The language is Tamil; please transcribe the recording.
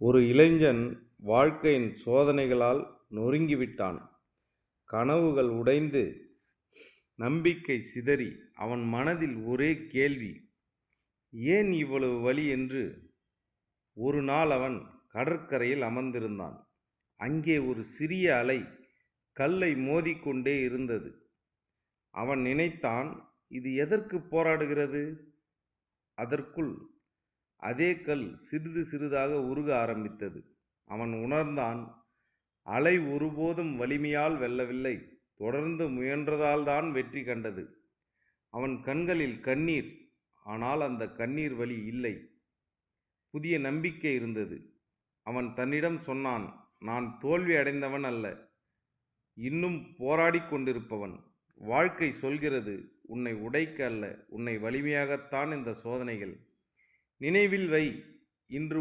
ஒரு இளைஞன் வாழ்க்கையின் சோதனைகளால் நொறுங்கிவிட்டான். கனவுகள் உடைந்து, நம்பிக்கை சிதறி, அவன் மனதில் ஒரே கேள்வி, ஏன் இவ்வளவு வலி என்று. ஒரு நாள் அவன் கடற்கரையில் அமர்ந்திருந்தான். அங்கே ஒரு சிறிய அலை கல்லை மோதிக்கொண்டே இருந்தது. அவன் நினைத்தான், இது எதற்கு போராடுகிறது? அதற்குள் அதே கல் சிறிது சிறிதாக உருக ஆரம்பித்தது. அவன் உணர்ந்தான், அலை ஒருபோதும் வலிமையால் வெல்லவில்லை, தொடர்ந்து முயன்றதால்தான் வெற்றி கண்டது. அவன் கண்களில் கண்ணீர், ஆனால் அந்த கண்ணீர் வலி இல்லை, புதிய நம்பிக்கை இருந்தது. அவன் தன்னிடம் சொன்னான், நான் தோல்வி அடைந்தவன் அல்ல, இன்னும் போராடி கொண்டிருப்பவன். வாழ்க்கை சொல்கிறது, உன்னை உடைக்க அல்ல, உன்னை வலிமையாகத்தான் இந்த சோதனைகள். நினைவில் வை, இன்று